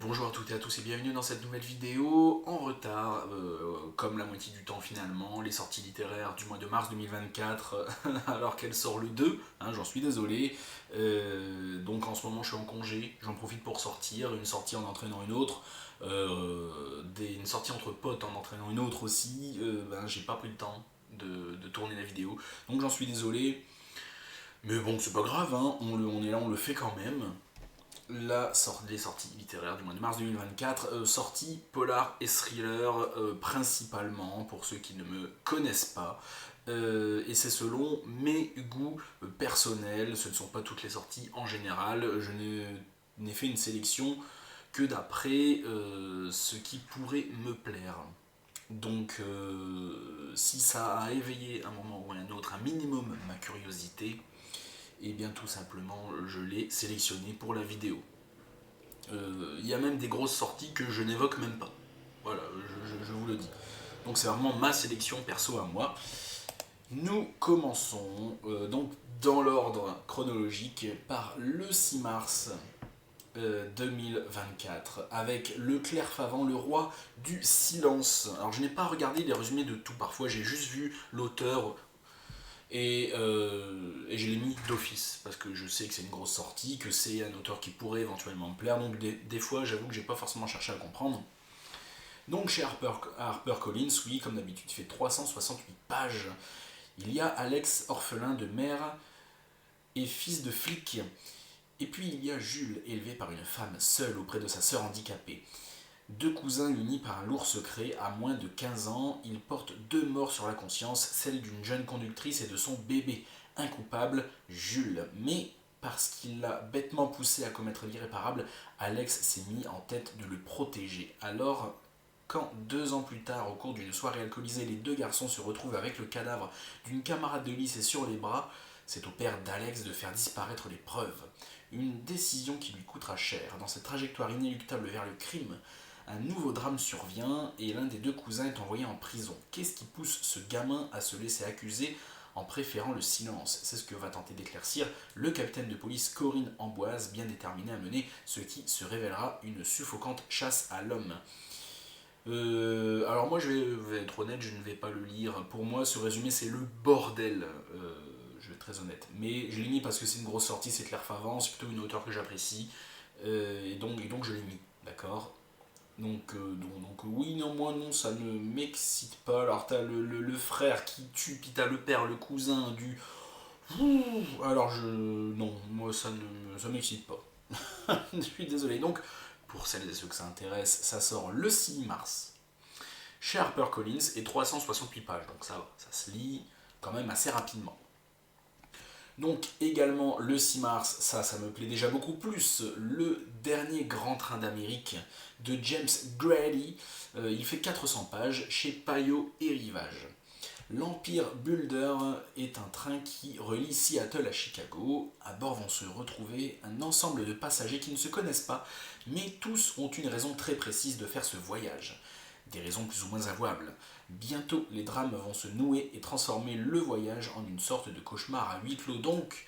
Bonjour à toutes et à tous et bienvenue dans cette nouvelle vidéo en retard, comme la moitié du temps finalement, les sorties littéraires du mois de mars 2024 alors qu'elle sort le 2, hein, j'en suis désolé. Donc en ce moment je suis en congé, j'en profite pour sortir, une sortie en entraînant une autre, une sortie entre potes en entraînant une autre aussi, j'ai pas pris le temps de tourner la vidéo, donc j'en suis désolé, mais bon c'est pas grave, hein, on est là, on le fait quand même les sorties littéraires du mois de mars 2024, sorties polar et thriller principalement pour ceux qui ne me connaissent pas. Et c'est selon mes goûts personnels, ce ne sont pas toutes les sorties en général, n'ai fait une sélection que d'après ce qui pourrait me plaire. Donc si ça a éveillé un moment ou un autre un minimum ma curiosité, et bien tout simplement je l'ai sélectionné pour la vidéo. Il y a même des grosses sorties que je n'évoque même pas. Voilà, je vous le dis. Donc c'est vraiment ma sélection perso à moi. Nous commençons donc dans l'ordre chronologique par le 6 mars 2024 avec Le Clerc Favant, le roi du silence. Alors je n'ai pas regardé les résumés de tout, parfois j'ai juste vu l'auteur et je l'ai mis d'office parce que je sais que c'est une grosse sortie, que c'est un auteur qui pourrait éventuellement me plaire, donc des fois j'avoue que j'ai pas forcément cherché à comprendre. Donc chez HarperCollins, oui, comme d'habitude, il fait 368 pages. Il y a Alex, orphelin de mère et fils de flic. Et puis il y a Jules, élevé par une femme seule auprès de sa sœur handicapée. Deux cousins unis par un lourd secret, à moins de 15 ans, ils portent deux morts sur la conscience, celle d'une jeune conductrice et de son bébé. Un coupable, Jules. Mais parce qu'il l'a bêtement poussé à commettre l'irréparable, Alex s'est mis en tête de le protéger. Alors, quand 2 ans plus tard, au cours d'une soirée alcoolisée, les deux garçons se retrouvent avec le cadavre d'une camarade de lycée sur les bras, c'est au père d'Alex de faire disparaître les preuves. Une décision qui lui coûtera cher. Dans cette trajectoire inéluctable vers le crime, un nouveau drame survient et l'un des deux cousins est envoyé en prison. Qu'est-ce qui pousse ce gamin à se laisser accuser en préférant le silence? C'est ce que va tenter d'éclaircir le capitaine de police Corinne Amboise, bien déterminé à mener ce qui se révélera une suffocante chasse à l'homme. Alors moi vais être honnête, je ne vais pas le lire. Pour moi ce résumé c'est le bordel. Je vais être très honnête. Mais je l'ai mis parce que c'est une grosse sortie, c'est Claire Favant, c'est plutôt une auteure que j'apprécie. Et donc je l'ai mis, d'accord. Donc oui, non, moi non, ça ne m'excite pas. Alors t'as le frère qui tue, puis t'as le père, le cousin du... Alors non, moi ça m'excite pas. Je suis désolé. Donc, pour celles et ceux que ça intéresse, ça sort le 6 mars chez HarperCollins et 368 pages. Donc ça va, ça se lit quand même assez rapidement. Donc également le 6 mars, ça me plaît déjà beaucoup plus, le dernier grand train d'Amérique de James Grady. Il fait 400 pages chez Payot et Rivage. L'Empire Builder est un train qui relie Seattle à Chicago. À bord vont se retrouver un ensemble de passagers qui ne se connaissent pas, mais tous ont une raison très précise de faire ce voyage. Des raisons plus ou moins avouables. Bientôt, les drames vont se nouer et transformer le voyage en une sorte de cauchemar à huis clos. Donc,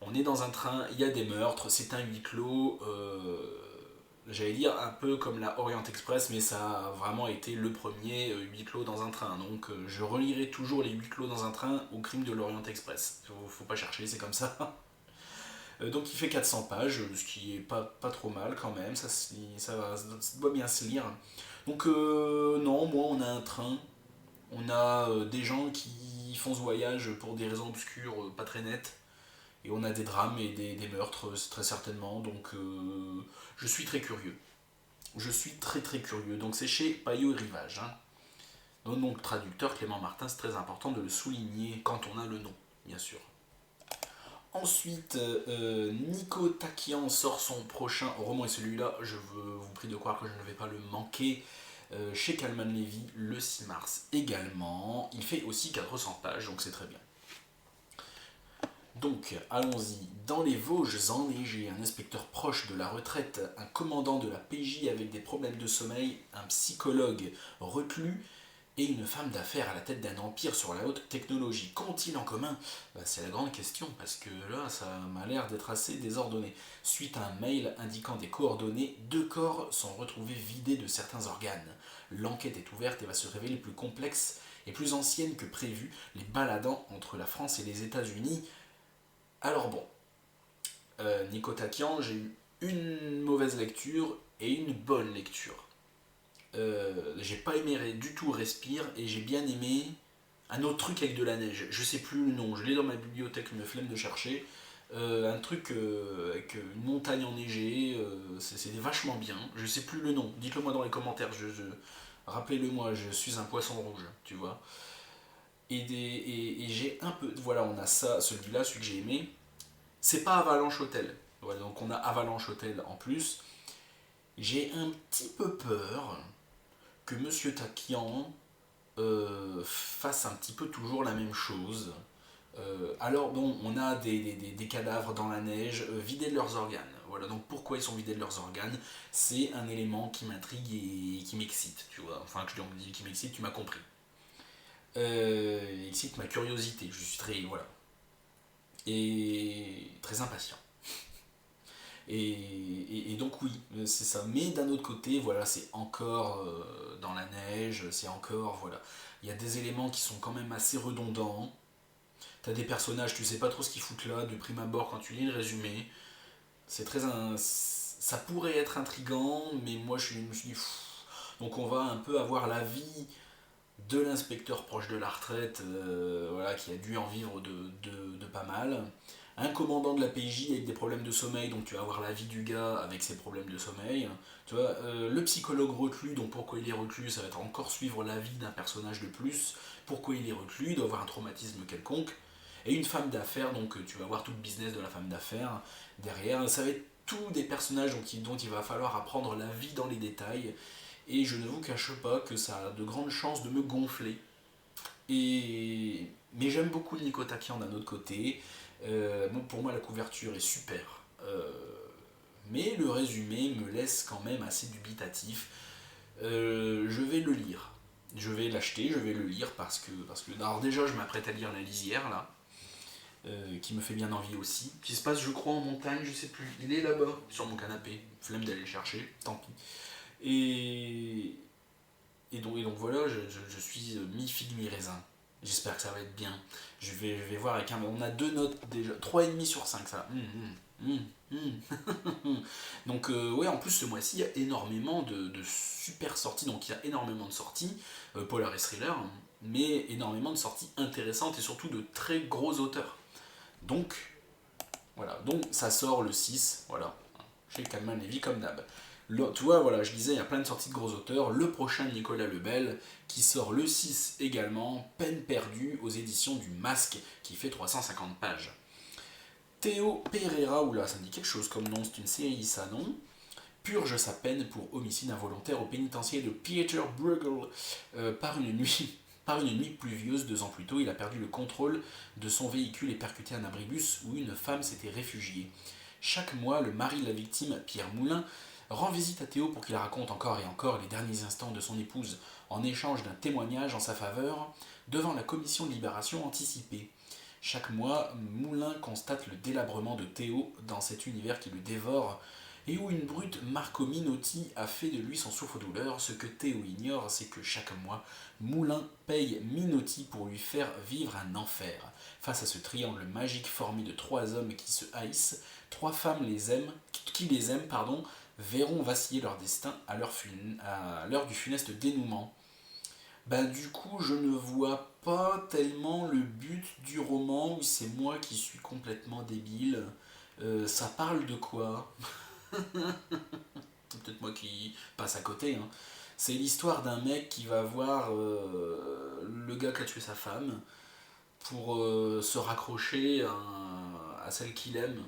on est dans un train, il y a des meurtres, c'est un huis clos, j'allais dire un peu comme la Orient Express, mais ça a vraiment été le premier huis clos dans un train. Donc je relierai toujours les huis clos dans un train au crime de l'Orient Express. Faut pas chercher, c'est comme ça. Donc il fait 400 pages, ce qui est pas trop mal quand même, ça doit bien se lire. Donc non, moi on a un train, on a des gens qui font ce voyage pour des raisons obscures, pas très nettes. Et on a des drames et des meurtres, très certainement. Donc je suis très curieux. Je suis très très curieux. Donc c'est chez Payot et Rivage. Hein. Donc traducteur Clément Martin, c'est très important de le souligner quand on a le nom, bien sûr. Ensuite, Nico Takian sort son prochain roman, et celui-là, je vous prie de croire que je ne vais pas le manquer, chez Calman Levy le 6 mars également. Il fait aussi 400 pages, donc c'est très bien. Donc, allons-y. Dans les Vosges enneigées, un inspecteur proche de la retraite, un commandant de la PJ avec des problèmes de sommeil, un psychologue reclus et une femme d'affaires à la tête d'un empire sur la haute technologie. Qu'ont-ils en commun? C'est la grande question, parce que là, ça m'a l'air d'être assez désordonné. Suite à un mail indiquant des coordonnées, 2 corps sont retrouvés vidés de certains organes. L'enquête est ouverte et va se révéler plus complexe et plus ancienne que prévu, les baladant entre la France et les États-Unis. Alors bon, Nico Takian, j'ai eu une mauvaise lecture et une bonne lecture. J'ai pas aimé du tout Respire et j'ai bien aimé un autre truc avec de la neige. Je sais plus le nom, je l'ai dans ma bibliothèque, je me flemme de chercher. Un truc avec une montagne enneigée, c'est vachement bien. Je sais plus le nom, dites-le moi dans les commentaires. Rappelez-le moi, je suis un poisson rouge, tu vois. Et j'ai un peu. Voilà, on a ça, celui-là, celui que j'ai aimé. C'est pas Avalanche Hotel. Voilà, donc on a Avalanche Hotel en plus. J'ai un petit peu peur que Monsieur Takian fasse un petit peu toujours la même chose. Alors bon, on a des cadavres dans la neige vidés de leurs organes. Voilà, donc pourquoi ils sont vidés de leurs organes? C'est un élément qui m'intrigue et qui m'excite, tu vois. Enfin, je dis qui m'excite, tu m'as compris. Il excite ma curiosité, je suis très, voilà, et très impatient. Et donc oui, c'est ça. Mais d'un autre côté, voilà, c'est encore dans la neige, c'est encore, voilà. Il y a des éléments qui sont quand même assez redondants. T'as des personnages, tu sais pas trop ce qu'ils foutent là, de prime abord quand tu lis le résumé. Ça pourrait être intriguant, mais moi je me suis dit, pff. Donc on va un peu avoir la vie de l'inspecteur proche de la retraite, voilà, qui a dû en vivre de pas mal. Un commandant de la PJ avec des problèmes de sommeil, donc tu vas avoir la vie du gars avec ses problèmes de sommeil. Tu vois, le psychologue reclus, donc pourquoi il est reclus, ça va être encore suivre la vie d'un personnage de plus. Pourquoi il est reclus, il doit avoir un traumatisme quelconque. Et une femme d'affaires, donc tu vas voir tout le business de la femme d'affaires derrière. Ça va être tous des personnages dont il va falloir apprendre la vie dans les détails. Et je ne vous cache pas que ça a de grandes chances de me gonfler. Mais j'aime beaucoup Nico Takian d'un autre côté. Bon, pour moi, la couverture est super. Mais le résumé me laisse quand même assez dubitatif. Je vais le lire. Je vais l'acheter, je vais le lire parce que alors déjà, je m'apprête à lire La Lisière, là, qui me fait bien envie aussi. Qui se passe, je crois, en montagne, je sais plus. Il est là-bas, sur mon canapé. Flemme d'aller le chercher, tant pis. Et, et donc voilà, je suis mi-figue, mi-raisin. J'espère que ça va être bien. Je vais voir avec un. On a 2 notes déjà. 3,5 sur 5, ça. Donc, ouais, en plus, ce mois-ci, il y a énormément de super sorties. Donc, il y a énormément de sorties, polar et thriller, mais énormément de sorties intéressantes et surtout de très gros auteurs. Donc, voilà. Donc, ça sort le 6. Voilà. Chez Calman Levy, comme d'hab. Tu vois, voilà, je disais, il y a plein de sorties de gros auteurs. Le prochain, Nicolas Lebel, qui sort le 6 également, Peine perdue, aux éditions du Masque, qui fait 350 pages. Théo Pereira, oula, ça me dit quelque chose comme nom, c'est une série, ça, non? Purge sa peine pour homicide involontaire au pénitencier de Pieterbrugge par une nuit. Par une nuit pluvieuse, 2 ans plus tôt, il a perdu le contrôle de son véhicule et percuté un abribus où une femme s'était réfugiée. Chaque mois, le mari de la victime, Pierre Moulin, rend visite à Théo pour qu'il raconte encore et encore les derniers instants de son épouse, en échange d'un témoignage en sa faveur devant la commission de libération anticipée. Chaque mois, Moulin constate le délabrement de Théo dans cet univers qui le dévore et où une brute Marco Minotti a fait de lui son souffre-douleur. Ce que Théo ignore, c'est que chaque mois, Moulin paye Minotti pour lui faire vivre un enfer. Face à ce triangle magique formé de 3 hommes qui se haïssent, 3 femmes qui les aiment, verront vaciller leur destin à l'heure du funeste dénouement. Du coup, je ne vois pas tellement le but du roman où c'est moi qui suis complètement débile. Ça parle de quoi? C'est peut-être moi qui passe à côté, hein. C'est l'histoire d'un mec qui va voir le gars qui a tué sa femme pour se raccrocher à celle qu'il aime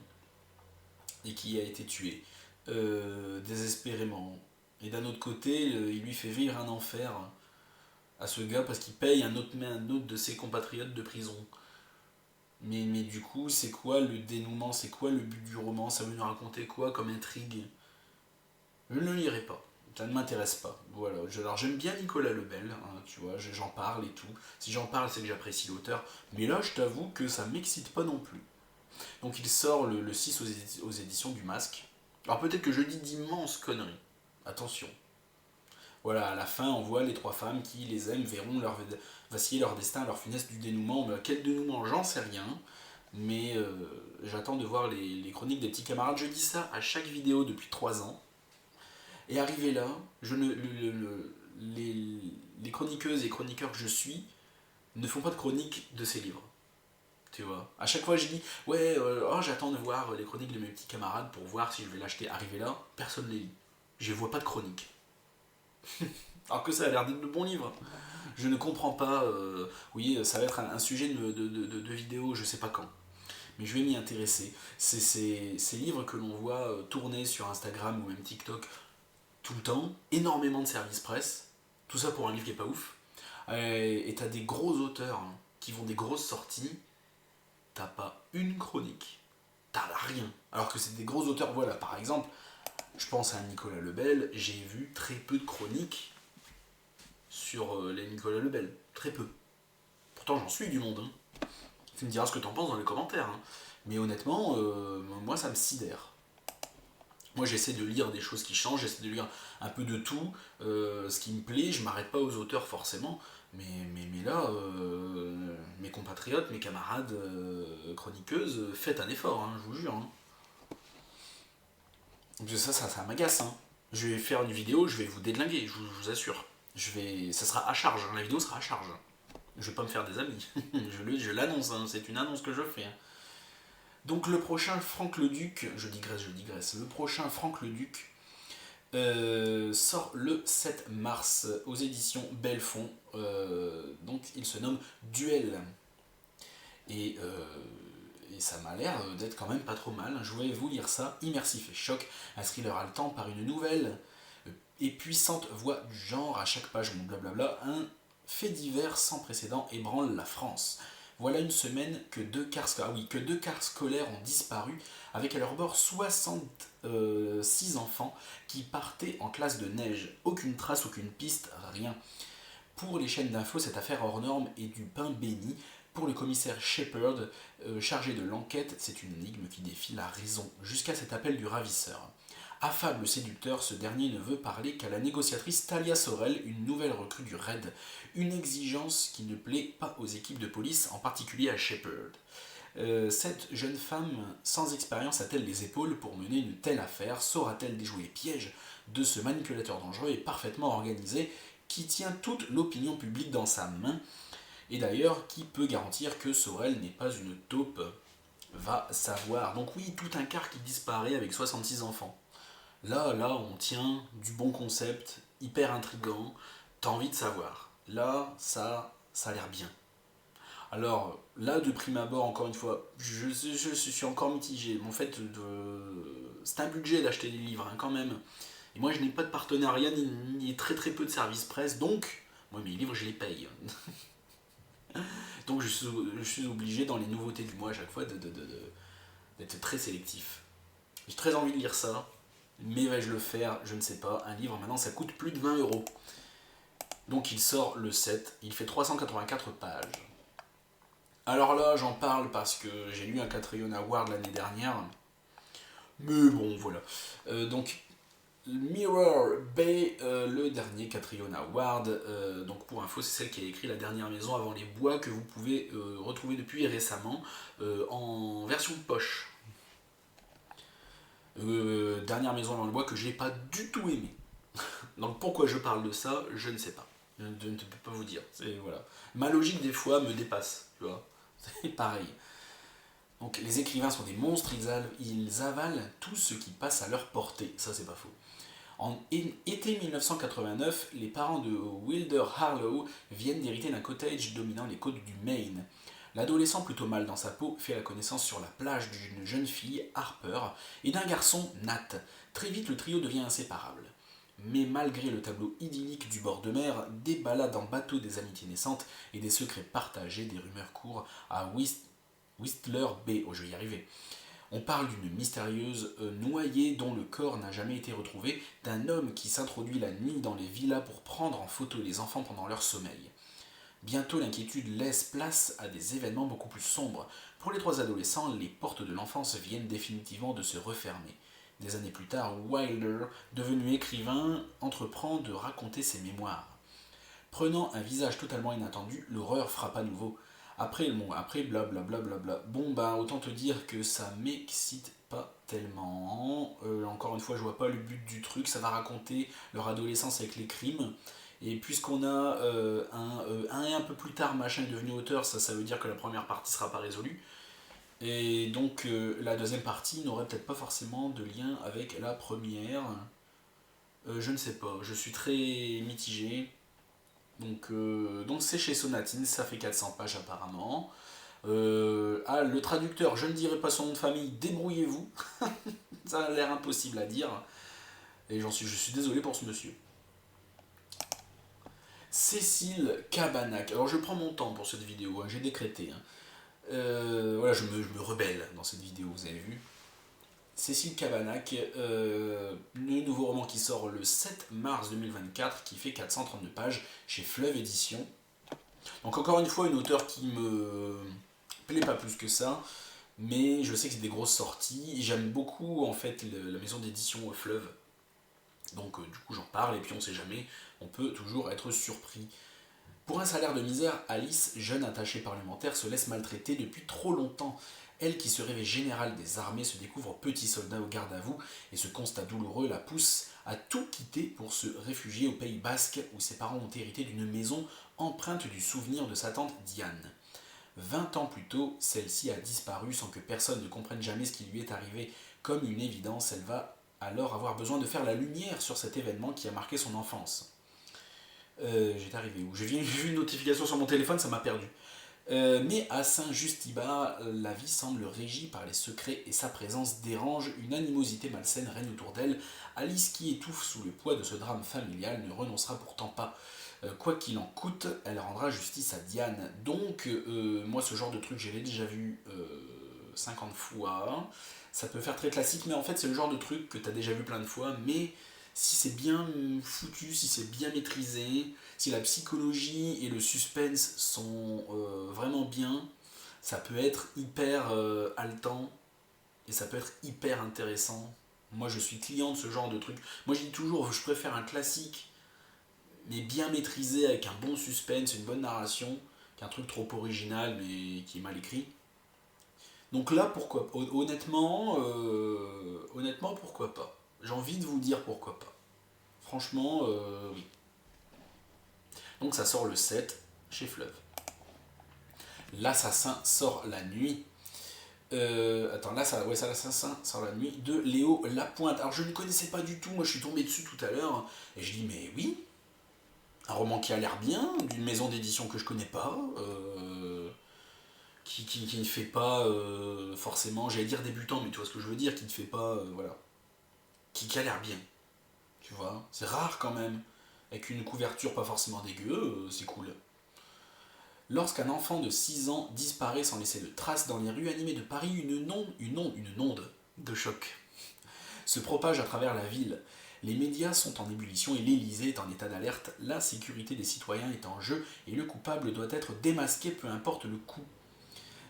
et qui a été tuée désespérément. Et d'un autre côté, il lui fait vivre un enfer à ce gars parce qu'il paye un autre de ses compatriotes de prison. Mais du coup, c'est quoi le dénouement? C'est quoi le but du roman? Ça veut nous raconter quoi comme intrigue? Je ne le lirai pas. Ça ne m'intéresse pas. Voilà. Alors j'aime bien Nicolas Lebel, hein, tu vois, j'en parle et tout. Si j'en parle, c'est que j'apprécie l'auteur. Mais là, je t'avoue que ça m'excite pas non plus. Donc il sort le 6 aux éditions du Masque. Alors peut-être que je dis d'immenses conneries. Attention. Voilà, à la fin, on voit les trois femmes qui les aiment verront vaciller leur destin, leur funeste du dénouement. Mais quel dénouement, j'en sais rien. Mais j'attends de voir les chroniques des petits camarades. Je dis ça à chaque vidéo depuis 3 ans. Et arrivé là, je ne, les chroniqueuses et chroniqueurs que je suis ne font pas de chronique de ces livres. Tu vois. À chaque fois, je dis, ouais, j'attends de voir les chroniques de mes petits camarades pour voir si je vais l'acheter. Arrivé là, personne ne les lit. Je vois pas de chronique. Alors que ça a l'air d'être de bons livres. Je ne comprends pas. Oui, ça va être un sujet de vidéo, je sais pas quand. Mais je vais m'y intéresser. C'est ces livres que l'on voit tourner sur Instagram ou même TikTok tout le temps, énormément de services presse, tout ça pour un livre qui est pas ouf. Et t'as des gros auteurs hein, qui vont des grosses sorties, t'as pas une chronique, t'as rien. Alors que c'est des gros auteurs, voilà, par exemple, je pense à Nicolas Lebel, j'ai vu très peu de chroniques sur les Nicolas Lebel, très peu. Pourtant j'en suis du monde, hein. Tu me diras ce que t'en penses dans les commentaires, hein. Mais honnêtement, moi ça me sidère. Moi j'essaie de lire des choses qui changent, j'essaie de lire un peu de tout, ce qui me plaît, je m'arrête pas aux auteurs forcément, mais là, mes compatriotes, mes camarades chroniqueuses, faites un effort, hein, je vous jure. Hein. Donc ça m'agace. Hein. Je vais faire une vidéo, je vais vous déglinguer, je vous assure. Ça sera à charge, hein, la vidéo sera à charge. Je vais pas me faire des amis, je l'annonce, hein, c'est une annonce que je fais. Hein. Donc le prochain Franck Leduc, je digresse, le prochain Franck Leduc sort le 7 mars aux éditions Belfond, donc il se nomme Duel. Et, ça m'a l'air d'être quand même pas trop mal, je vais vous lire ça, immersif et choc, un thriller haletant par une nouvelle et puissante voix du genre, à chaque page, blablabla, un fait divers sans précédent ébranle la France. Voilà une semaine que deux cars scolaires ont disparu, avec à leur bord 66 enfants qui partaient en classe de neige. Aucune trace, aucune piste, rien. Pour les chaînes d'infos, cette affaire hors norme est du pain béni. Pour le commissaire Shepard, chargé de l'enquête, c'est une énigme qui défie la raison, jusqu'à cet appel du ravisseur. Affable séducteur, ce dernier ne veut parler qu'à la négociatrice Talia Sorel, une nouvelle recrue du RAID, une exigence qui ne plaît pas aux équipes de police, en particulier à Shepard. Cette jeune femme sans expérience a-t-elle les épaules pour mener une telle affaire? Saura-t-elle déjouer les pièges de ce manipulateur dangereux et parfaitement organisé qui tient toute l'opinion publique dans sa main? Et d'ailleurs, qui peut garantir que Sorel n'est pas une taupe? Va savoir. Donc oui, tout un quart qui disparaît avec 66 enfants. Là, on tient du bon concept, hyper intriguant, t'as envie de savoir. Là, ça a l'air bien. Alors, là, de prime abord, encore une fois, je suis encore mitigé. En fait, c'est un budget d'acheter des livres, hein, quand même. Et moi, je n'ai pas de partenariat, ni très très peu de services presse, donc, moi, mes livres, je les paye. Donc, je suis obligé, dans les nouveautés du mois, à chaque fois, d'être très sélectif. J'ai très envie de lire ça, mais vais-je le faire? Je ne sais pas. Un livre, maintenant, ça coûte plus de 20 €. Donc, il sort le 7, il fait 384 pages. Alors là, j'en parle parce que j'ai lu un Catriona Award l'année dernière. Mais bon, voilà. Donc, Mirror Bay, le dernier Catriona Award. Donc, pour info, c'est celle qui a écrit La dernière maison avant les bois, que vous pouvez retrouver depuis récemment en version poche. Dernière maison avant les bois que j'ai pas du tout aimé. Donc, pourquoi je parle de ça, je ne sais pas. Je ne peux pas vous dire. Voilà. Ma logique, des fois, me dépasse. Tu vois. C'est pareil. Donc les écrivains sont des monstres, ils avalent tout ce qui passe à leur portée. Ça, c'est pas faux. En été 1989, les parents de Wilder Harlow viennent d'hériter d'un cottage dominant les côtes du Maine. L'adolescent, plutôt mal dans sa peau, fait la connaissance sur la plage d'une jeune fille, Harper, et d'un garçon, Nat. Très vite, le trio devient inséparable. Mais malgré le tableau idyllique du bord de mer, des balades en bateau, des amitiés naissantes et des secrets partagés, des rumeurs courent à Whistler Bay. Oh, je vais y arriver. On parle d'une mystérieuse noyée dont le corps n'a jamais été retrouvé, d'un homme qui s'introduit la nuit dans les villas pour prendre en photo les enfants pendant leur sommeil. Bientôt l'inquiétude laisse place à des événements beaucoup plus sombres. Pour les trois adolescents, les portes de l'enfance viennent définitivement de se refermer. Des années plus tard, Wilder, devenu écrivain, entreprend de raconter ses mémoires. Prenant un visage totalement inattendu, l'horreur frappe à nouveau. Après blablabla. Bon bah autant te dire que ça m'excite pas tellement. Encore une fois, je vois pas le but du truc. Ça va raconter leur adolescence avec les crimes. Et puisqu'on a un et un peu plus tard, machin est devenu auteur, ça veut dire que la première partie sera pas résolue. Et donc la deuxième partie n'aurait peut-être pas forcément de lien avec la première. Je ne sais pas, je suis très mitigé. Donc c'est chez Sonatine, ça fait 400 pages apparemment. Le traducteur, je ne dirai pas son nom de famille, débrouillez-vous. Ça a l'air impossible à dire. Et je suis désolé pour ce monsieur. Cécile Cabanac. Alors je prends mon temps pour cette vidéo, hein, j'ai décrété. Hein. Voilà, je me rebelle dans cette vidéo, vous avez vu. Cécile Cabanac, le nouveau roman qui sort le 7 mars 2024, qui fait 432 pages chez Fleuve Édition. Donc encore une fois, une auteure qui me plaît pas plus que ça, mais je sais que c'est des grosses sorties. J'aime beaucoup en fait la maison d'édition Fleuve. Donc du coup j'en parle et puis on sait jamais, on peut toujours être surpris. Pour un salaire de misère, Alice, jeune attachée parlementaire, se laisse maltraiter depuis trop longtemps. Elle, qui se rêvait générale des armées, se découvre petit soldat au garde à vous, et ce constat douloureux la pousse à tout quitter pour se réfugier au Pays Basque, où ses parents ont hérité d'une maison empreinte du souvenir de sa tante Diane. 20 ans plus tôt, celle-ci a disparu sans que personne ne comprenne jamais ce qui lui est arrivé. Comme une évidence, elle va alors avoir besoin de faire la lumière sur cet événement qui a marqué son enfance. J'étais arrivé où J'ai vu une notification sur mon téléphone, ça m'a perdu. Mais à Saint-Justibat, la vie semble régie par les secrets et sa présence dérange, une animosité malsaine règne autour d'elle. Alice, qui étouffe sous le poids de ce drame familial, ne renoncera pourtant pas. Quoi qu'il en coûte, elle rendra justice à Diane. Donc, moi, ce genre de truc, je l'ai déjà vu 50 fois. Ça peut faire très classique, mais en fait, c'est le genre de truc que tu as déjà vu plein de fois, mais si c'est bien foutu, si c'est bien maîtrisé, si la psychologie et le suspense sont vraiment bien, ça peut être hyper haletant et ça peut être hyper intéressant. Moi je suis client de ce genre de truc. Moi je dis toujours, je préfère un classique mais bien maîtrisé avec un bon suspense, une bonne narration, qu'un truc trop original mais qui est mal écrit. Donc là, pourquoi pas. Honnêtement, pourquoi pas. J'ai envie de vous dire pourquoi pas. Franchement, oui. Donc ça sort le 7 chez Fleuve. L'Assassin sort la nuit. L'Assassin sort la nuit de Léo Lapointe. Alors je ne connaissais pas du tout, moi je suis tombé dessus tout à l'heure, et je dis mais oui, un roman qui a l'air bien, d'une maison d'édition que je connais pas, qui ne fait pas forcément, j'allais dire débutant, mais tu vois ce que je veux dire, qui ne fait pas, voilà, qui a l'air bien, tu vois, c'est rare quand même, avec une couverture pas forcément dégueu, c'est cool. Lorsqu'un enfant de 6 ans disparaît sans laisser de traces dans les rues animées de Paris, une onde de choc se propage à travers la ville. Les médias sont en ébullition et l'Élysée est en état d'alerte. La sécurité des citoyens est en jeu et le coupable doit être démasqué, peu importe le coût.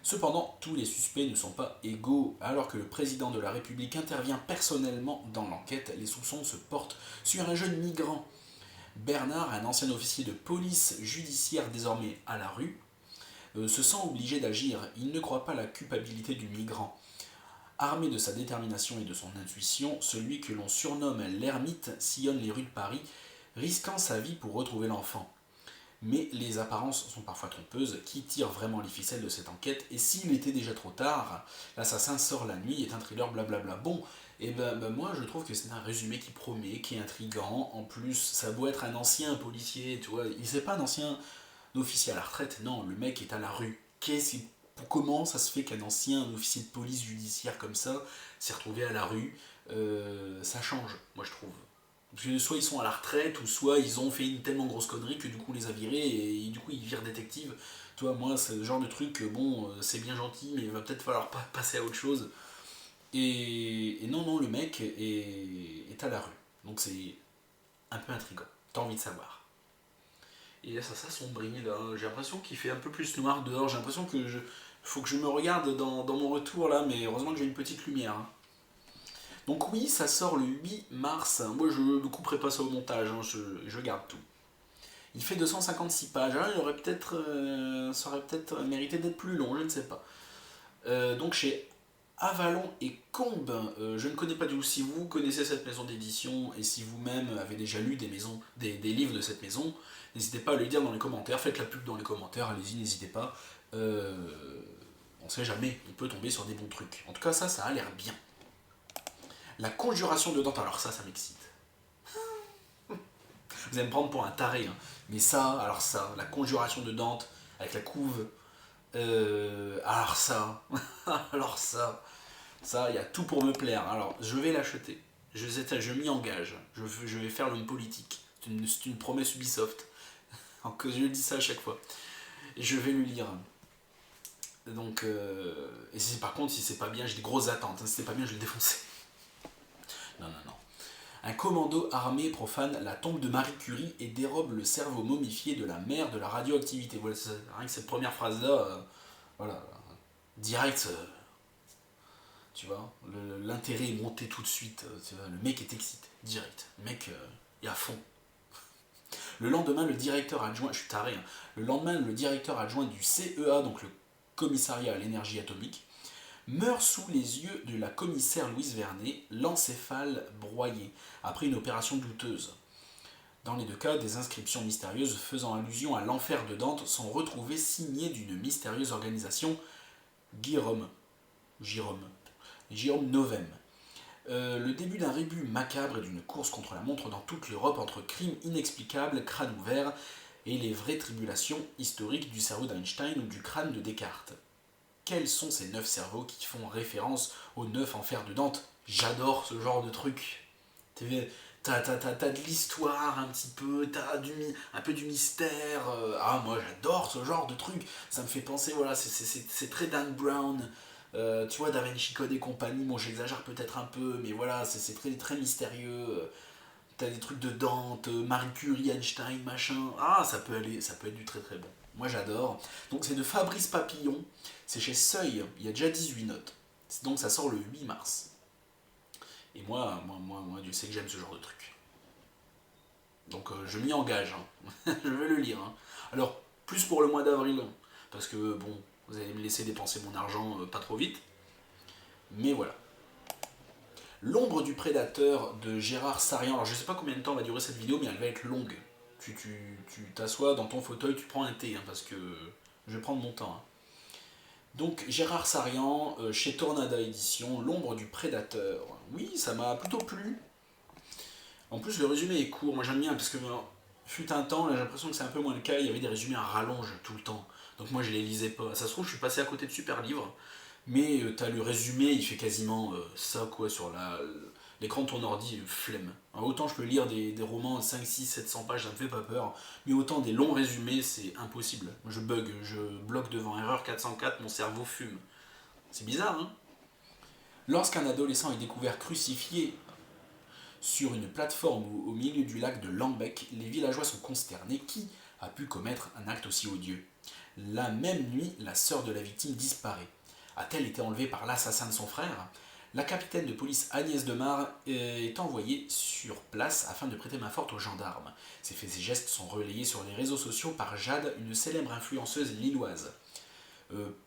Cependant, tous les suspects ne sont pas égaux. Alors que le président de la République intervient personnellement dans l'enquête, les soupçons se portent sur un jeune migrant. Bernard, un ancien officier de police judiciaire désormais à la rue, se sent obligé d'agir. Il ne croit pas la culpabilité du migrant. Armé de sa détermination et de son intuition, celui que l'on surnomme l'ermite sillonne les rues de Paris, risquant sa vie pour retrouver l'enfant. Mais les apparences sont parfois trompeuses. Qui tire vraiment les ficelles de cette enquête? Et s'il était déjà trop tard, l'assassin sort la nuit, est un thriller, blablabla. Bon, et moi je trouve que c'est un résumé qui promet, qui est intriguant. En plus, ça doit être un ancien policier, tu vois. C'est pas un ancien officier à la retraite, non, le mec est à la rue. Comment ça se fait qu'un ancien officier de police judiciaire comme ça s'est retrouvé à la rue? Ça change, moi je trouve. Parce que soit ils sont à la retraite, ou soit ils ont fait une tellement grosse connerie que du coup on les a virés et du coup ils virent détective. Tu vois, moi c'est le genre de truc, bon, c'est bien gentil, mais il va peut-être falloir passer à autre chose. Et non, non, le mec est à la rue. Donc c'est un peu intriguant. T'as envie de savoir. Et là, ça s'assombrit, là. J'ai l'impression qu'il fait un peu plus noir dehors. J'ai l'impression que faut que je me regarde dans mon retour, là. Mais heureusement que j'ai une petite lumière, hein. Donc oui, ça sort le 8 mars. Moi, je ne couperai pas ça au montage, hein. Je garde tout. Il fait 256 pages. Alors, ça aurait peut-être mérité d'être plus long, je ne sais pas. Donc chez Avalon et Combes, je ne connais pas du tout. Si vous connaissez cette maison d'édition et si vous-même avez déjà lu des livres de cette maison, n'hésitez pas à le dire dans les commentaires. Faites la pub dans les commentaires, allez-y, n'hésitez pas. On sait jamais, on peut tomber sur des bons trucs. En tout cas, ça a l'air bien. La conjuration de Dante, alors ça m'excite. Vous allez me prendre pour un taré, hein. Mais la conjuration de Dante avec la couve, alors ça, alors ça, il y a tout pour me plaire. Alors, je vais l'acheter. Je m'y engage. Je vais faire l'homme politique. C'est une promesse Ubisoft. Alors que je dis ça à chaque fois. Et je vais le lire. Donc, et par contre, si c'est pas bien, j'ai des grosses attentes. Si c'est pas bien, je vais le défoncer. Non, non, non. Un commando armé profane la tombe de Marie Curie et dérobe le cerveau momifié de la mère de la radioactivité. Voilà, rien que cette première phrase-là, voilà, direct, tu vois, l'intérêt est monté tout de suite. Tu vois, le mec est excité, direct. Le mec est à fond. Le lendemain, le directeur adjoint, je suis taré, hein, le lendemain, le directeur adjoint du CEA, donc le commissariat à l'énergie atomique, meurt sous les yeux de la commissaire Louise Vernet, l'encéphale broyé, après une opération douteuse. Dans les deux cas, des inscriptions mystérieuses faisant allusion à l'enfer de Dante sont retrouvées signées d'une mystérieuse organisation, Jérôme Novem. Le début d'un rébut macabre et d'une course contre la montre dans toute l'Europe entre crimes inexplicables, crâne ouvert, et les vraies tribulations historiques du cerveau d'Einstein ou du crâne de Descartes. Quels sont ces 9 cerveaux qui font référence aux 9 enfers de Dante? J'adore ce genre de truc. T'as de l'histoire un petit peu, un peu du mystère. Moi j'adore ce genre de truc. Ça me fait penser, voilà, c'est très Dan Brown. Tu vois, Da Vinci Code et compagnie, bon j'exagère peut-être un peu, mais voilà, c'est très, très mystérieux. T'as des trucs de Dante, Marie Curie, Einstein, machin. Ça peut être du très très bon. Moi j'adore. Donc c'est de Fabrice Papillon. C'est chez Seuil. Il y a déjà 18 notes. Donc ça sort le 8 mars. Et moi, Dieu sait que j'aime ce genre de truc. Donc je m'y engage, hein. Je vais le lire, hein. Alors, plus pour le mois d'avril, parce que bon, vous allez me laisser dépenser mon argent pas trop vite. Mais voilà. L'ombre du prédateur de Gérard Sarian. Alors je sais pas combien de temps va durer cette vidéo, mais elle va être longue. Tu t'assois dans ton fauteuil, tu prends un thé, hein, parce que je vais prendre mon temps, hein. Donc Gérard Sarian, chez Tornada Édition, L'ombre du prédateur. Oui, ça m'a plutôt plu. En plus, le résumé est court. Moi j'aime bien, parce que fut un temps, là j'ai l'impression que c'est un peu moins le cas, il y avait des résumés à rallonge tout le temps. Donc moi je les lisais pas. Ça se trouve, je suis passé à côté de super livres. Mais t'as le résumé, il fait quasiment ça quoi sur l'écran de ton ordi, flemme. Alors, autant je peux lire des romans de 5, 6, 700 pages, ça me fait pas peur, mais autant des longs résumés, c'est impossible. Je bug, je bloque devant erreur 404, mon cerveau fume. C'est bizarre, hein? Lorsqu'un adolescent est découvert crucifié sur une plateforme au milieu du lac de Lambec, les villageois sont consternés. Qui a pu commettre un acte aussi odieux? La même nuit, la sœur de la victime disparaît. A-t-elle été enlevée par l'assassin de son frère? La capitaine de police Agnès Demare est envoyée sur place afin de prêter main forte aux gendarmes. Ses faits et gestes sont relayés sur les réseaux sociaux par Jade, une célèbre influenceuse lilloise.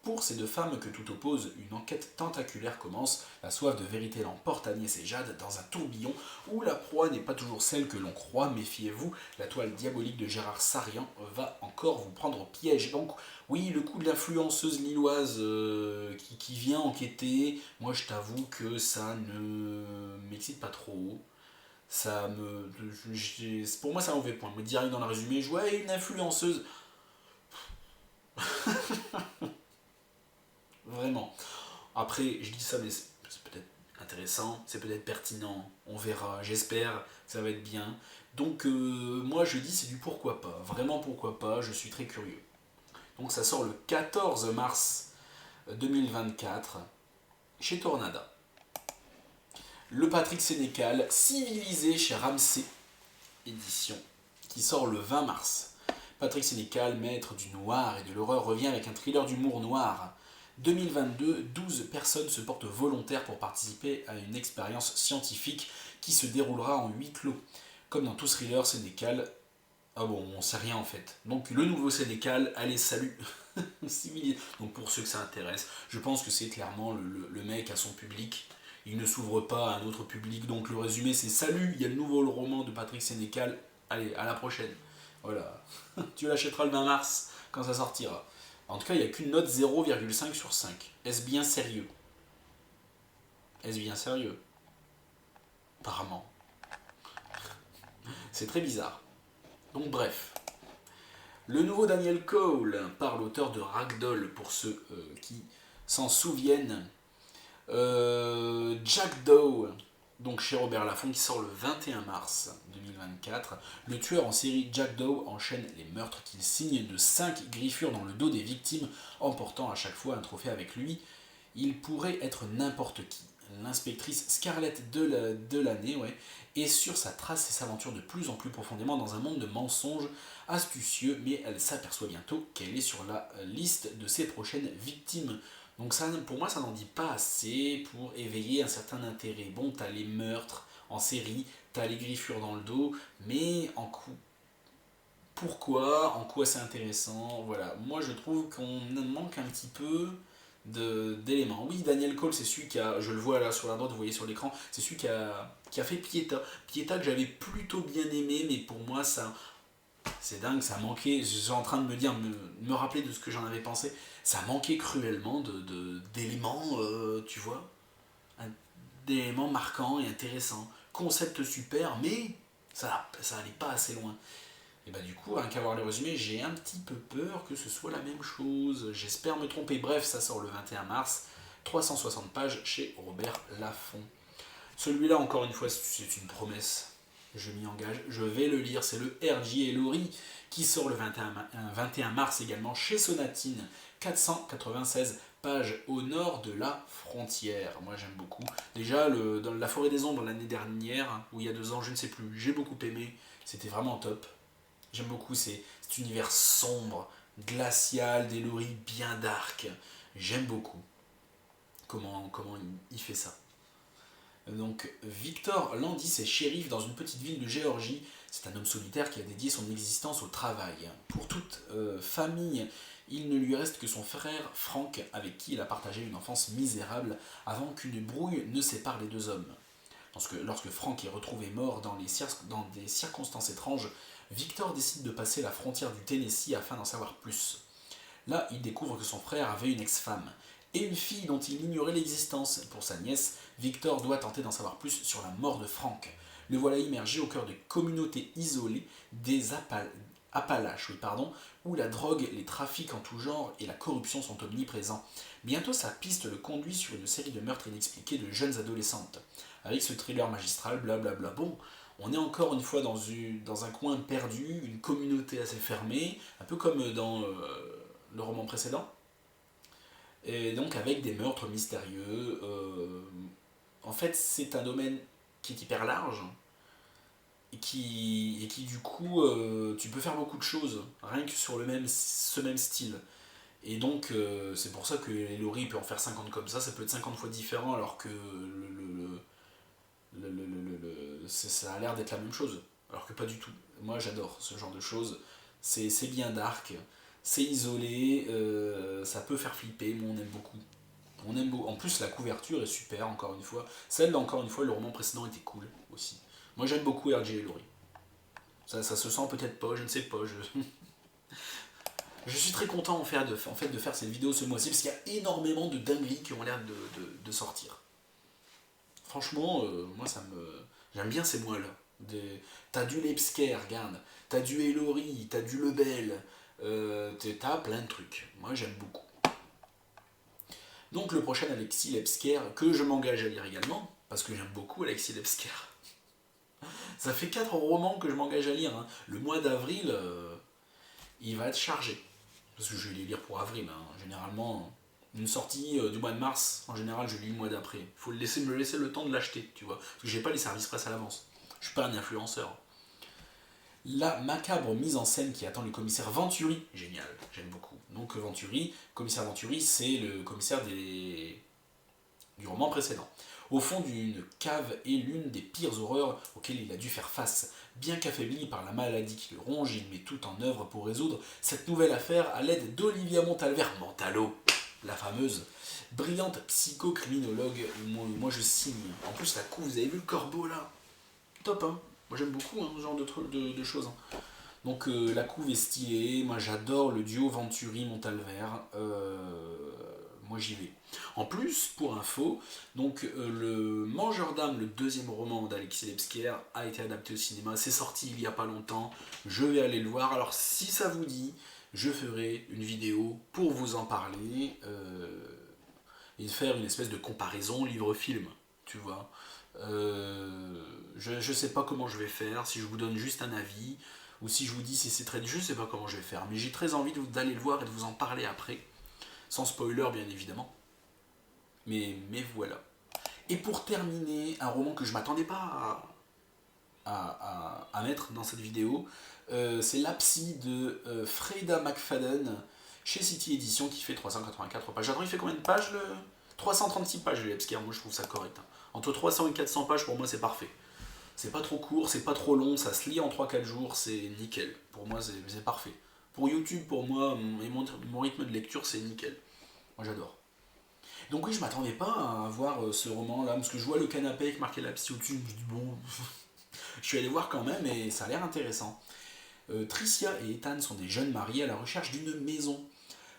Pour ces deux femmes que tout oppose, une enquête tentaculaire commence. La soif de vérité l'emporte Agnès et Jade dans un tourbillon où la proie n'est pas toujours celle que l'on croit. Méfiez-vous, la toile diabolique de Gérard Sarian va encore vous prendre au piège. Donc oui, le coup de l'influenceuse lilloise qui vient enquêter, moi je t'avoue que ça ne m'excite pas trop. Pour moi c'est un mauvais point. Me direct dans le résumé, je vois une influenceuse. Vraiment. Après, je dis ça, mais c'est peut-être intéressant, c'est peut-être pertinent, on verra, j'espère que ça va être bien. Donc moi je dis c'est du pourquoi pas, vraiment pourquoi pas, je suis très curieux. Donc ça sort le 14 mars 2024 chez Tornada. Le Patrick Sénécal, Civilisé chez Ramsey Édition, qui sort le 20 mars. Patrick Sénécal, maître du noir et de l'horreur, revient avec un thriller d'humour noir. 2022, 12 personnes se portent volontaires pour participer à une expérience scientifique qui se déroulera en huis clos. Comme dans tout thriller, Sénécal... Ah bon, on sait rien en fait. Donc le nouveau Sénécal, allez, salut. Donc pour ceux que ça intéresse, je pense que c'est clairement le mec à son public. Il ne s'ouvre pas à un autre public. Donc le résumé c'est salut, il y a le nouveau roman de Patrick Sénécal. Allez, à la prochaine. Voilà. Tu l'achèteras le 20 mars quand ça sortira. En tout cas, il n'y a qu'une note 0,5 sur 5. Est-ce bien sérieux? Est-ce bien sérieux? Apparemment. C'est très bizarre. Donc bref. Le nouveau Daniel Cole, par l'auteur de Ragdoll, pour ceux qui s'en souviennent. Jack Doe, donc chez Robert Laffont, qui sort le 21 mars 2024. Le tueur en série Jack Doe enchaîne les meurtres qu'il signe de 5 griffures dans le dos des victimes, emportant à chaque fois un trophée avec lui. Il pourrait être n'importe qui. L'inspectrice Scarlett Delaney est sur sa trace et s'aventure de plus en plus profondément dans un monde de mensonges astucieux, mais elle s'aperçoit bientôt qu'elle est sur la liste de ses prochaines victimes. Donc ça, pour moi, ça n'en dit pas assez pour éveiller un certain intérêt. Bon, t'as les meurtres en série, t'as les griffures dans le dos, mais pourquoi, en quoi c'est intéressant, voilà. Moi, je trouve qu'on manque un petit peu d'éléments. Oui, Daniel Cole, c'est celui qui a, je le vois là sur la droite, vous voyez sur l'écran, c'est celui qui a fait Pieta. Pieta que j'avais plutôt bien aimé, mais pour moi, ça, c'est dingue, ça manquait, je suis en train de me dire, me rappeler de ce que j'en avais pensé, ça manquait cruellement d'éléments, tu vois, d'éléments marquants et intéressants. Concept super, mais ça allait pas assez loin. Et bah du coup, rien qu'à voir le résumé, j'ai un petit peu peur que ce soit la même chose. J'espère me tromper. Bref, ça sort le 21 mars, 360 pages chez Robert Laffont. Celui-là, encore une fois, c'est une promesse. Je m'y engage. Je vais le lire. C'est le R.J. et Laurie qui sort le 21 mars également chez Sonatine. 496 pages au nord de la frontière. Moi, j'aime beaucoup. Déjà, dans La Forêt des Ombres l'année dernière, ou il y a 2 ans, je ne sais plus, j'ai beaucoup aimé. C'était vraiment top. J'aime beaucoup cet univers sombre, glacial, des loris bien dark. J'aime beaucoup comment il fait ça. Donc Victor Landis est shérif dans une petite ville de Géorgie. C'est un homme solitaire qui a dédié son existence au travail. Pour toute famille, il ne lui reste que son frère Frank, avec qui il a partagé une enfance misérable avant qu'une brouille ne sépare les 2 hommes. Lorsque Frank est retrouvé mort dans des circonstances étranges, Victor décide de passer la frontière du Tennessee afin d'en savoir plus. Là, il découvre que son frère avait une ex-femme et une fille dont il ignorait l'existence. Pour sa nièce, Victor doit tenter d'en savoir plus sur la mort de Frank. Le voilà immergé au cœur de communautés isolées des Appalaches, où la drogue, les trafics en tout genre et la corruption sont omniprésents. Bientôt, sa piste le conduit sur une série de meurtres inexpliqués de jeunes adolescentes. Avec ce thriller magistral, blablabla. Bon, on est encore une fois dans un coin perdu, une communauté assez fermée, un peu comme dans le roman précédent. Et donc avec des meurtres mystérieux. En fait, c'est un domaine qui est hyper large et qui du coup, tu peux faire beaucoup de choses, rien que sur ce même style. Et donc, c'est pour ça que les loris peut en faire 50 comme ça peut être 50 fois différent, alors que ça a l'air d'être la même chose. Alors que pas du tout. Moi, j'adore ce genre de choses. C'est bien dark, c'est isolé, ça peut faire flipper, mais on aime beaucoup. On aime beaucoup. En plus, la couverture est super, encore une fois. Celle, encore une fois, le roman précédent était cool aussi. Moi, j'aime beaucoup R.J. et Laurie. Ça se sent peut-être pas, je ne sais pas. Je suis très content en fait de faire cette vidéo ce mois-ci, parce qu'il y a énormément de dingueries qui ont l'air de sortir. Franchement, moi, j'aime bien ces mois-là. T'as du Lepsker, regarde. T'as du Elori, t'as du Lebel. T'as plein de trucs. Moi, j'aime beaucoup. Donc, le prochain Alexis Lepsker, que je m'engage à lire également, parce que j'aime beaucoup Alexis Lepsker. Ça fait 4 romans que je m'engage à lire. Hein. Le mois d'avril, il va être chargé. Parce que je vais les lire pour avril. Hein. Généralement, Une sortie du mois de mars, en général, je lis le mois d'après. Il faut me laisser le temps de l'acheter, tu vois. Parce que j'ai pas les services presse à l'avance. Je suis pas un influenceur. La macabre mise en scène qui attend le commissaire Venturi, génial, j'aime beaucoup. Donc Venturi, commissaire Venturi, c'est le commissaire du roman précédent. Au fond d'une cave est l'une des pires horreurs auxquelles il a dû faire face. Bien qu'affaibli par la maladie qui le ronge, il met tout en œuvre pour résoudre cette nouvelle affaire à l'aide d'Olivia Montalver, Montalo, la fameuse, brillante psychocriminologue. Moi je signe. En plus la couve, vous avez vu le corbeau là? Top hein. Moi j'aime beaucoup ce genre de choses. Hein. Donc la couve est stylée, moi j'adore le duo Venturi-Montalver, moi j'y vais. En plus, pour info, donc le Mangeur d'âme, le deuxième roman d'Alexis Lebsker, a été adapté au cinéma, c'est sorti il y a pas longtemps, je vais aller le voir, alors si ça vous dit, je ferai une vidéo pour vous en parler, et faire une espèce de comparaison livre-film, tu vois. Je sais pas comment je vais faire, si je vous donne juste un avis, ou si je vous dis si c'est très... Je sais pas comment je vais faire, mais j'ai très envie d'aller le voir et de vous en parler après. Sans spoiler, bien évidemment. Mais voilà. Et pour terminer, un roman que je m'attendais pas à mettre dans cette vidéo, c'est La Psy de Freda McFadden, chez City Edition, qui fait 384 pages. Attends, il fait combien de pages le... 336 pages le Lebsker, moi je trouve ça correct. Hein. Entre 300 et 400 pages, pour moi c'est parfait. C'est pas trop court, c'est pas trop long, ça se lit en 3-4 jours, c'est nickel. Pour moi, c'est parfait. Pour YouTube, pour moi, et mon rythme de lecture, c'est nickel. Moi, j'adore. Donc oui, je m'attendais pas à voir ce roman-là, parce que je vois le canapé avec marqué La Psy au-dessus, je me dis bon... je suis allé voir quand même, et ça a l'air intéressant. Tricia et Ethan sont des jeunes mariés à la recherche d'une maison.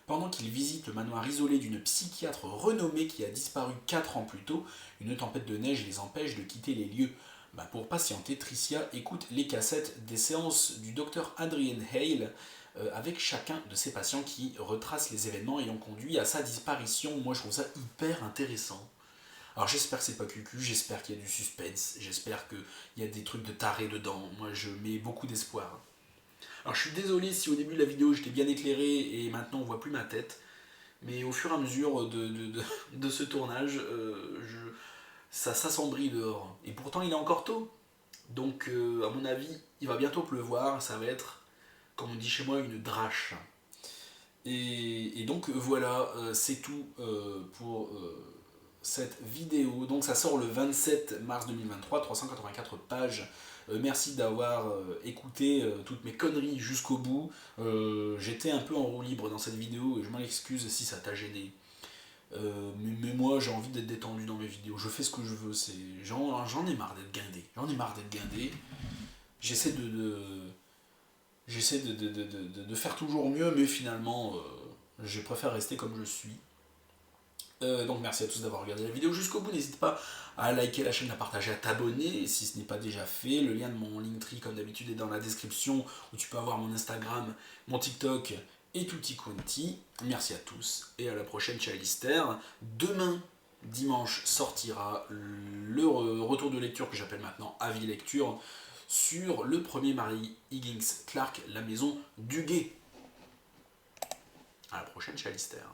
Pendant qu'ils visitent le manoir isolé d'une psychiatre renommée qui a disparu 4 ans plus tôt, une tempête de neige les empêche de quitter les lieux. Pour patienter, Tricia écoute les cassettes des séances du docteur Adrian Hale avec chacun de ses patients qui retracent les événements ayant conduit à sa disparition. Moi je trouve ça hyper intéressant. Alors j'espère que c'est pas cucu, j'espère qu'il y a du suspense, j'espère qu'il y a des trucs de taré dedans. Moi je mets beaucoup d'espoir. Alors je suis désolé si au début de la vidéo j'étais bien éclairé et maintenant on voit plus ma tête. Mais au fur et à mesure de ce tournage, ça s'assombrit dehors. Et pourtant il est encore tôt. Donc à mon avis, il va bientôt pleuvoir, ça va être, comme on dit chez moi, une drache. Et donc voilà, c'est tout pour cette vidéo. Donc ça sort le 27 mars 2023, 384 pages. Merci d'avoir écouté toutes mes conneries jusqu'au bout. J'étais un peu en roue libre dans cette vidéo et je m'en excuse si ça t'a gêné. Mais moi j'ai envie d'être détendu dans mes vidéos, je fais ce que je veux, j'en ai marre d'être guindé, j'essaie de faire toujours mieux, mais finalement je préfère rester comme je suis. Donc merci à tous d'avoir regardé la vidéo jusqu'au bout, n'hésite pas à liker la chaîne, la partager, à t'abonner si ce n'est pas déjà fait. Le lien de mon Linktree comme d'habitude est dans la description où tu peux avoir mon Instagram, mon TikTok et tutti quanti. Merci à tous et à la prochaine chez Alistair. Demain, dimanche, sortira le retour de lecture que j'appelle maintenant Avis Lecture sur le premier Mary Higgins Clark, La Maison du Guet. À la prochaine chez Alistair.